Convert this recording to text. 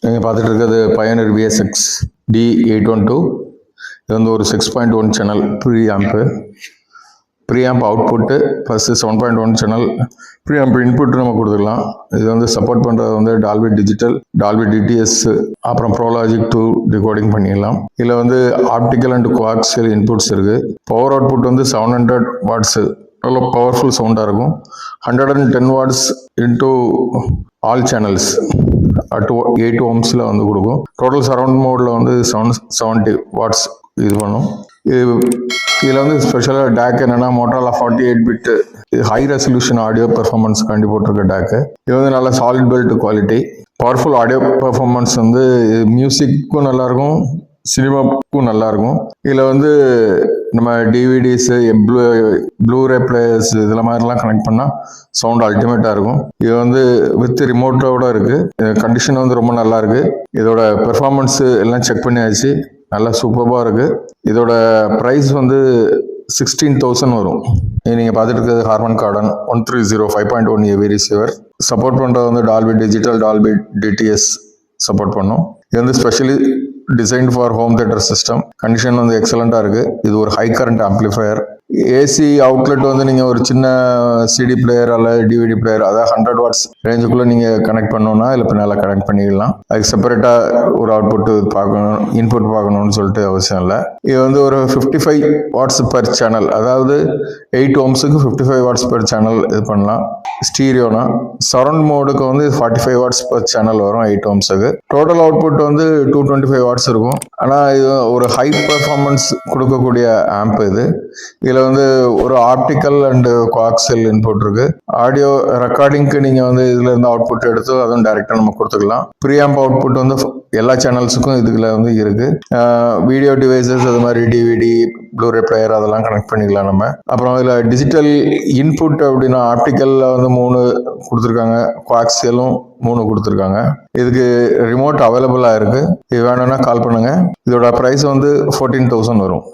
நீங்கள் பார்த்துட்டு இருக்கிறது பயனர் விஎஸ்எக்ஸ் D812. இது வந்து ஒரு 6.1 channel preamp output plus 7.1 channel preamp input நம்ம கொடுத்துக்கலாம். இது வந்து சப்போர்ட் பண்ணுறது வந்து டால்பி டிஜிட்டல், டால்பி டிடிஎஸ், அப்புறம் ப்ரோலாஜிக் 2 டிகோடிங் பண்ணிடலாம். இதில் வந்து ஆப்டிக்கல் அண்ட் கோஆக்சியல் இன்புட்ஸ் இருக்குது. பவர் அவுட்புட் வந்து 700 வாட்ஸு, நல்ல பவர்ஃபுல் சவுண்டாக இருக்கும். 110 watts into all channels at 8 ohmஸில் வந்து கொடுக்கும். டோட்டல் சரவுண்ட் மோடில் வந்து 770 வாட்ஸ் இது பண்ணும். இதில் வந்து ஸ்பெஷலாக டேக் என்னென்னா மோட்டோரோலா 48 பிட்டு இது ஹை ரெசல்யூஷன் ஆடியோ பெர்ஃபார்மன்ஸ்க்காண்டி போட்டிருக்க டேக்கு. இது வந்து நல்ல solid belt quality, powerful audio performance வந்து மியூசிக்கும் நல்லாயிருக்கும், சினிமாவுக்கும் நல்லாயிருக்கும். இதில் வந்து நம்ம டிவிடிஸு, ப்ளூரே பிளேயர்ஸ் இதில் மாதிரிலாம் கனெக்ட் பண்ணால் சவுண்ட் அல்டிமேட்டாக இருக்கும். இது வந்து வித் ரிமோட்டோட இருக்குது. கண்டிஷன் வந்து ரொம்ப நல்லா இருக்குது. இதோட பெர்ஃபார்மன்ஸு எல்லாம் செக் பண்ணியாச்சு, நல்லா சூப்பராக இருக்குது. இதோட ப்ரைஸ் வந்து 16,000 வரும். நீங்கள் பார்த்துட்டு இருக்கிறது Harman Kardon 130 5.1 AV receiver. Support பண்ணுறது வந்து Dolby digital, Dolby DTS support பண்ணும். இது வந்து specially design for home theatre system. Condition வந்து எக்ஸலண்ட்டாக இருக்குது. இது ஒரு high current amplifier. AC outlet வந்து நீங்கள் ஒரு சின்ன சிடி பிளேயர் அல்ல டிவிடி பிளேயர், அதாவது 100 வாட்ஸ் ரேஞ்சுக்குள்ளே நீங்கள் கனெக்ட் பண்ணணும்னா இல்லை பின்னால் கனெக்ட் பண்ணிக்கலாம். அதுக்கு செப்பரேட்டாக ஒரு அவுட்புட்டு பார்க்கணும், இன்புட் பார்க்கணும்னு சொல்லிட்டு அவசியம் இல்லை. இது வந்து ஒரு 55 வாட்ஸ் பெர் சேனல், அதாவது 8 ohmஸுக்கு 55 வாட்ஸ் பெர் சேனல் இது பண்ணலாம். ஸ்டீரியோனா சரவுண்ட் மோடுக்கு வந்து 45 வாட்ஸ் பெர் சேனல் வரும் 8 ohmஸுக்கு. டோட்டல் அவுட்புட் வந்து 225 வாட்ஸ் இருக்கும். ஆனால் இது ஒரு ஹை பர்ஃபார்மன்ஸ் கொடுக்கக்கூடிய ஆம்ப் இது. இதில் வந்து ஒரு ஆப்டிக்கல் அண்டு கோஆக்சியல் இன்புட் இருக்கு. ஆடியோ ரெக்கார்டிங்க்கு நீங்கள் வந்து இதுல இருந்து அவுட்புட் எடுத்து அதுவும் டைரெக்டாக நம்ம கொடுத்துக்கலாம். ப்ரீஆம்ப் அவுட்புட் வந்து எல்லா சேனல்ஸுக்கும் இதுல வந்து இருக்கு. வீடியோ டிவைசஸ் அது மாதிரி டிவிடி, ப்ளூரே பிளேயர் அதெல்லாம் கனெக்ட் பண்ணிக்கலாம் நம்ம. அப்புறம் இதில் டிஜிட்டல் இன்புட் அப்படின்னா ஆப்டிக்கல்ல வந்து 3 கொடுத்துருக்காங்க, கோஆக்சியலும் 3 கொடுத்துருக்காங்க. இதுக்கு ரிமோட் அவைலபிளாக இருக்கு. இது வேணும்னா கால் பண்ணுங்க. இதோட ப்ரைஸ் வந்து 14,000 வரும்.